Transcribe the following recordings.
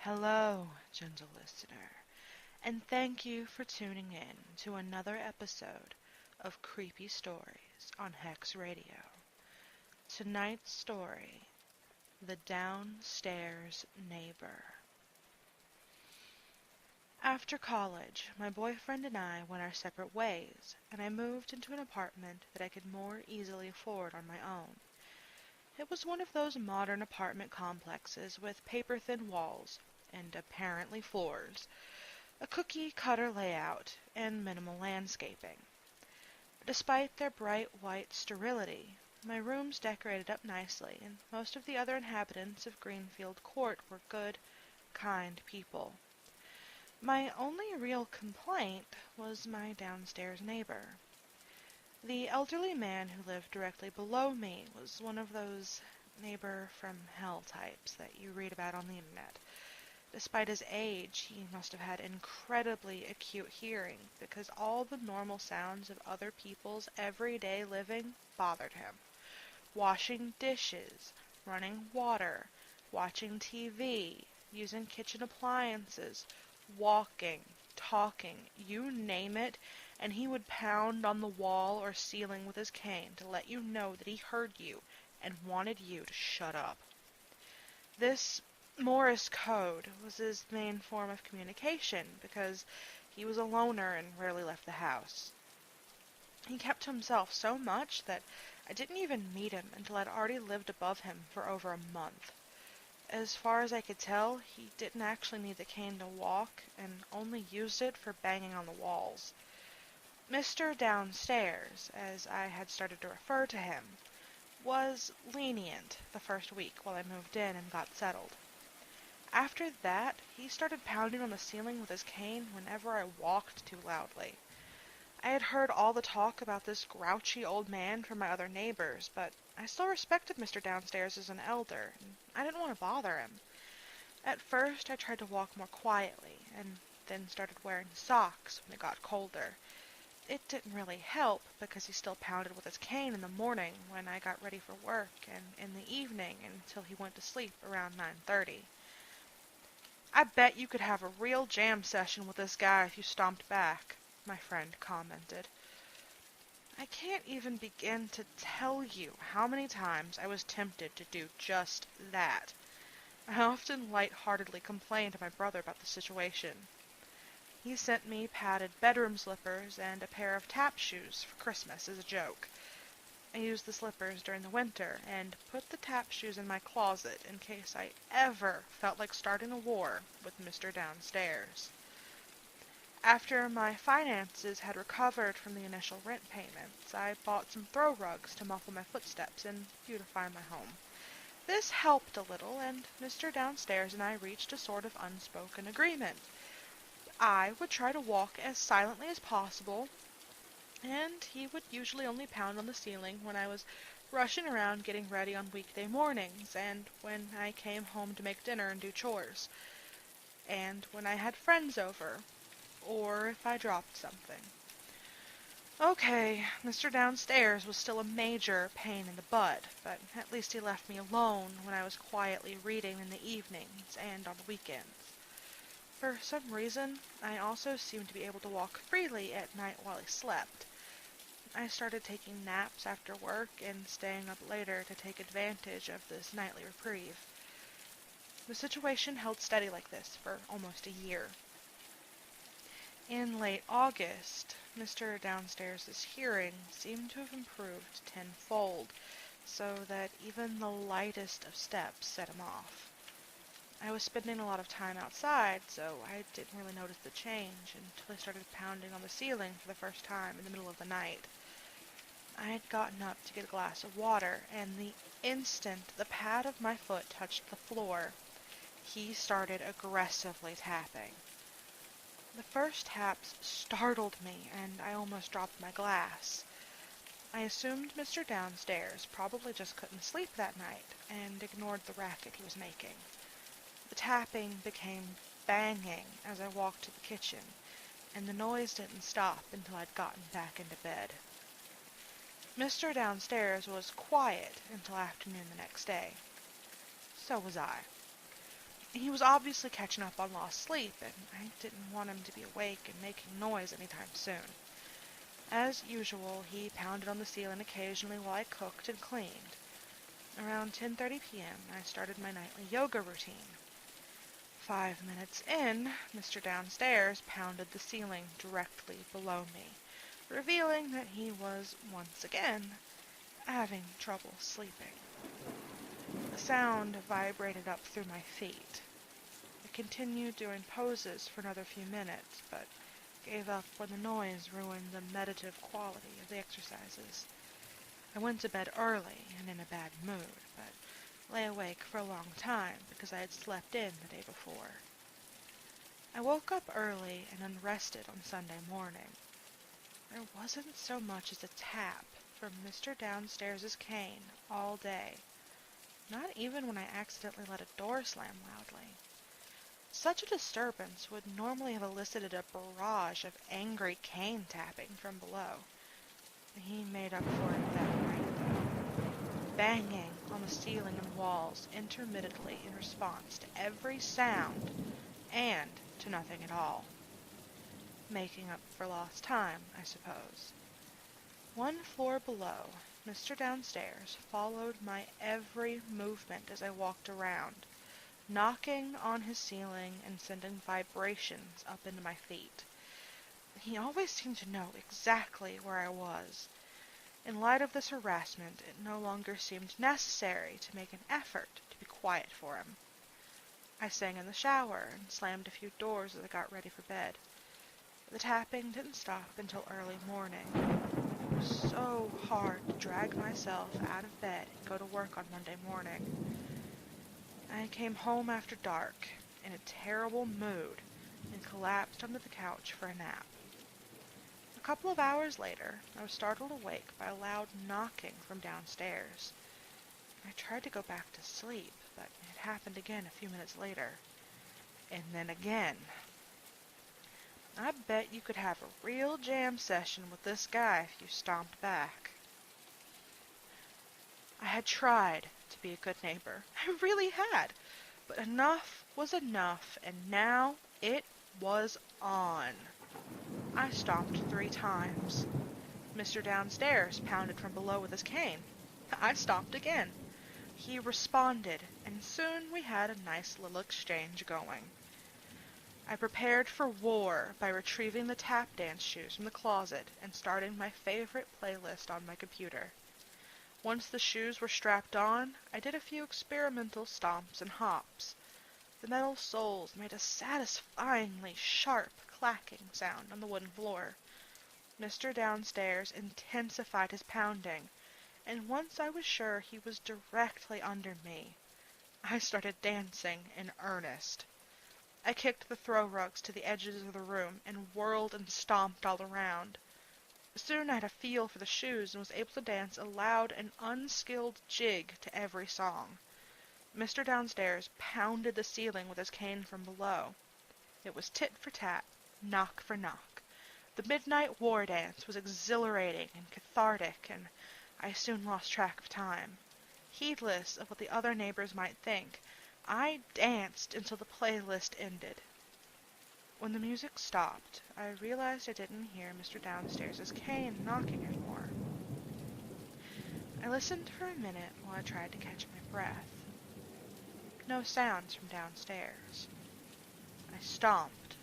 Hello, gentle listener, and thank you for tuning in to another episode of Creepy Stories on Hex Radio. Tonight's story, The Downstairs Neighbor. After college, my boyfriend and I went our separate ways, and I moved into an apartment that I could more easily afford on my own. It was one of those modern apartment complexes with paper-thin walls and apparently floors, a cookie-cutter layout, and minimal landscaping. Despite their bright white sterility, my rooms decorated up nicely, and most of the other inhabitants of Greenfield Court were good, kind people. My only real complaint was my downstairs neighbor. The elderly man who lived directly below me was one of those neighbor from hell types that you read about on the internet. Despite his age, he must have had incredibly acute hearing because all the normal sounds of other people's everyday living bothered him. Washing dishes, running water, watching TV, using kitchen appliances, walking, talking, you name it, and he would pound on the wall or ceiling with his cane to let you know that he heard you and wanted you to shut up. This Morse code was his main form of communication because he was a loner and rarely left the house. He kept to himself so much that I didn't even meet him until I'd already lived above him for over a month. As far as I could tell, he didn't actually need the cane to walk and only used it for banging on the walls. Mr. Downstairs, as I had started to refer to him, was lenient the first week while I moved in and got settled. After that, he started pounding on the ceiling with his cane whenever I walked too loudly. I had heard all the talk about this grouchy old man from my other neighbors, but I still respected Mr. Downstairs as an elder, and I didn't want to bother him. At first, I tried to walk more quietly, and then started wearing socks when it got colder. It didn't really help because he still pounded with his cane in the morning when I got ready for work and in the evening until he went to sleep around 9:30. "I bet you could have a real jam session with this guy if you stomped back," my friend commented. I can't even begin to tell you how many times I was tempted to do just that. I often lightheartedly complained to my brother about the situation. He sent me padded bedroom slippers and a pair of tap shoes for Christmas as a joke. I used the slippers during the winter and put the tap shoes in my closet in case I ever felt like starting a war with Mr. Downstairs. After my finances had recovered from the initial rent payments, I bought some throw rugs to muffle my footsteps and beautify my home. This helped a little, and Mr. Downstairs and I reached a sort of unspoken agreement. I would try to walk as silently as possible, and he would usually only pound on the ceiling when I was rushing around getting ready on weekday mornings, and when I came home to make dinner and do chores, and when I had friends over, or if I dropped something. Okay, Mr. Downstairs was still a major pain in the butt, but at least he left me alone when I was quietly reading in the evenings and on the weekends. For some reason, I also seemed to be able to walk freely at night while he slept. I started taking naps after work and staying up later to take advantage of this nightly reprieve. The situation held steady like this for almost a year. In late August, Mr. Downstairs' hearing seemed to have improved tenfold, so that even the lightest of steps set him off. I was spending a lot of time outside, so I didn't really notice the change until I started pounding on the ceiling for the first time in the middle of the night. I had gotten up to get a glass of water, and the instant the pad of my foot touched the floor, he started aggressively tapping. The first taps startled me, and I almost dropped my glass. I assumed Mr. Downstairs probably just couldn't sleep that night, and ignored the racket he was making. The tapping became banging as I walked to the kitchen, and the noise didn't stop until I'd gotten back into bed. Mr. Downstairs was quiet until afternoon the next day. So was I. He was obviously catching up on lost sleep, and I didn't want him to be awake and making noise anytime soon. As usual, he pounded on the ceiling occasionally while I cooked and cleaned. Around 10:30 p.m., I started my nightly yoga routine. 5 minutes in, Mr. Downstairs pounded the ceiling directly below me, revealing that he was, once again, having trouble sleeping. The sound vibrated up through my feet. I continued doing poses for another few minutes, but gave up when the noise ruined the meditative quality of the exercises. I went to bed early and in a bad mood, but lay awake for a long time because I had slept in the day before. I woke up early and unrested on Sunday morning. There wasn't so much as a tap from Mr. Downstairs' cane all day, not even when I accidentally let a door slam loudly. Such a disturbance would normally have elicited a barrage of angry cane tapping from below. He made up for it that night, though, banging on the ceiling and walls intermittently in response to every sound and to nothing at all. Making up for lost time, I suppose. One floor below, Mr. Downstairs followed my every movement as I walked around, knocking on his ceiling and sending vibrations up into my feet. He always seemed to know exactly where I was. In light of this harassment, it no longer seemed necessary to make an effort to be quiet for him. I sang in the shower and slammed a few doors as I got ready for bed. The tapping didn't stop until early morning. It was so hard to drag myself out of bed and go to work on Monday morning. I came home after dark in a terrible mood and collapsed onto the couch for a nap. A couple of hours later, I was startled awake by a loud knocking from downstairs. I tried to go back to sleep, but it happened again a few minutes later. And then again. I bet you could have a real jam session with this guy if you stomped back. I had tried to be a good neighbor. I really had. But enough was enough, and now it was on. I stomped 3 times. Mr. Downstairs pounded from below with his cane. I stomped again. He responded, and soon we had a nice little exchange going. I prepared for war by retrieving the tap dance shoes from the closet and starting my favorite playlist on my computer. Once the shoes were strapped on, I did a few experimental stomps and hops. The metal soles made a satisfyingly sharp clacking sound on the wooden floor. Mr. Downstairs intensified his pounding, and once I was sure he was directly under me, I started dancing in earnest. I kicked the throw rugs to the edges of the room and whirled and stomped all around. Soon I had a feel for the shoes and was able to dance a loud and unskilled jig to every song. Mr. Downstairs pounded the ceiling with his cane from below. It was tit for tat, knock for knock. The midnight war dance was exhilarating and cathartic, and I soon lost track of time. Heedless of what the other neighbors might think, I danced until the playlist ended. When the music stopped, I realized I didn't hear Mr. Downstairs' cane knocking anymore. I listened for a minute while I tried to catch my breath. No sounds from downstairs. I stomped.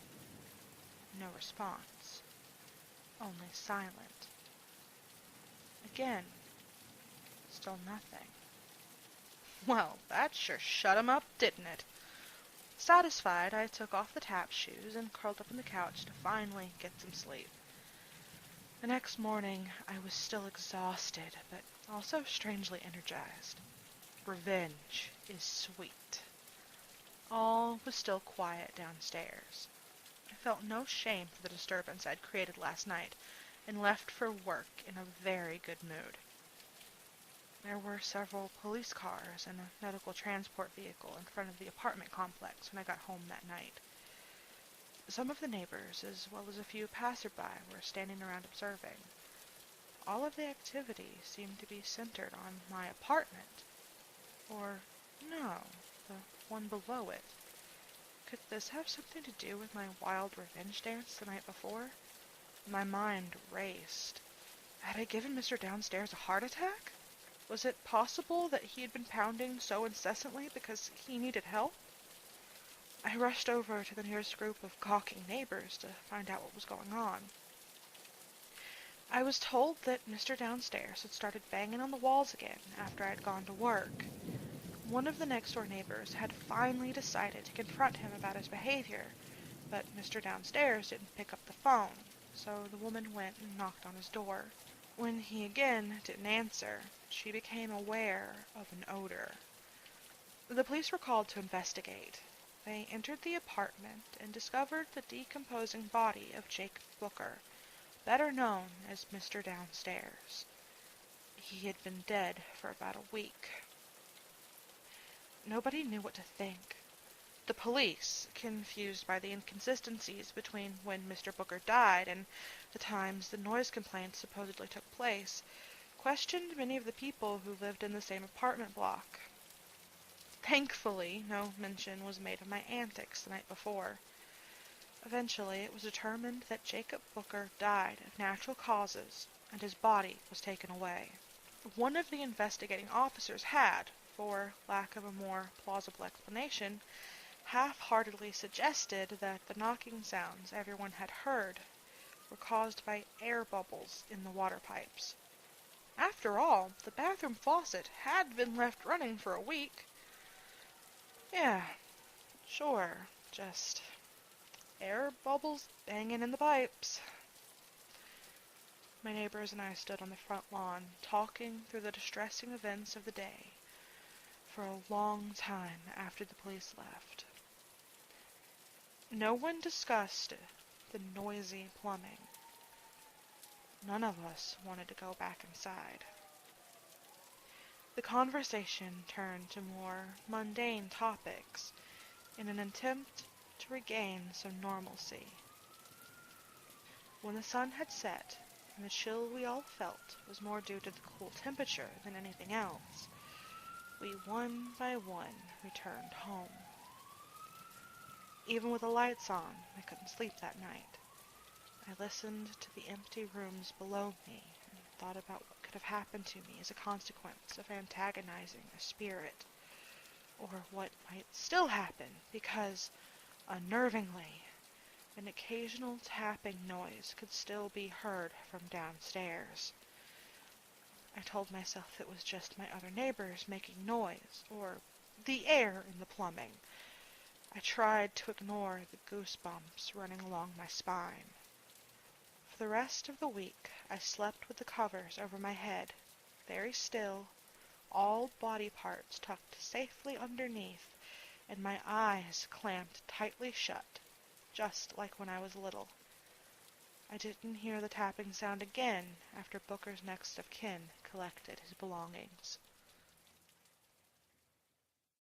No response. Only silent. Again. Still nothing. Well, that sure shut him up, didn't it? Satisfied, I took off the tap shoes and curled up on the couch to finally get some sleep. The next morning, I was still exhausted, but also strangely energized. Revenge is sweet. All was still quiet downstairs. I felt no shame for the disturbance I'd created last night, and left for work in a very good mood. There were several police cars and a medical transport vehicle in front of the apartment complex when I got home that night. Some of the neighbors, as well as a few passerby, were standing around observing. All of the activity seemed to be centered on my apartment. Or, no, the one below it. this have something to do with my wild revenge dance the night before? My mind raced. Had I given Mr. Downstairs a heart attack? Was it possible that he had been pounding so incessantly because he needed help? I rushed over to the nearest group of gawking neighbors to find out what was going on. I was told that Mr. Downstairs had started banging on the walls again after I had gone to work. One of the next-door neighbors had finally decided to confront him about his behavior, but Mr. Downstairs didn't pick up the phone, so the woman went and knocked on his door. When he again didn't answer, she became aware of an odor. The police were called to investigate. They entered the apartment and discovered the decomposing body of Jacob Booker, better known as Mr. Downstairs. He had been dead for about a week. Nobody knew what to think. The police, confused by the inconsistencies between when Mr. Booker died and the times the noise complaints supposedly took place, questioned many of the people who lived in the same apartment block. Thankfully, no mention was made of my antics the night before. Eventually, it was determined that Jacob Booker died of natural causes, and his body was taken away. One of the investigating officers had, for lack of a more plausible explanation, half-heartedly suggested that the knocking sounds everyone had heard were caused by air bubbles in the water pipes. After all, the bathroom faucet had been left running for a week. Yeah, sure, just air bubbles banging in the pipes. My neighbors and I stood on the front lawn, talking through the distressing events of the day for a long time after the police left. No one discussed the noisy plumbing. None of us wanted to go back inside. The conversation turned to more mundane topics in an attempt to regain some normalcy. When the sun had set, and the chill we all felt was more due to the cool temperature than anything else, we one by one returned home. Even with the lights on, I couldn't sleep that night. I listened to the empty rooms below me and thought about what could have happened to me as a consequence of antagonizing a spirit, or what might still happen because, unnervingly, an occasional tapping noise could still be heard from downstairs. I told myself it was just my other neighbors making noise, or the air in the plumbing. I tried to ignore the goosebumps running along my spine. For the rest of the week, I slept with the covers over my head, very still, all body parts tucked safely underneath, and my eyes clamped tightly shut, just like when I was little. I didn't hear the tapping sound again after Booker's next of kin collected his belongings.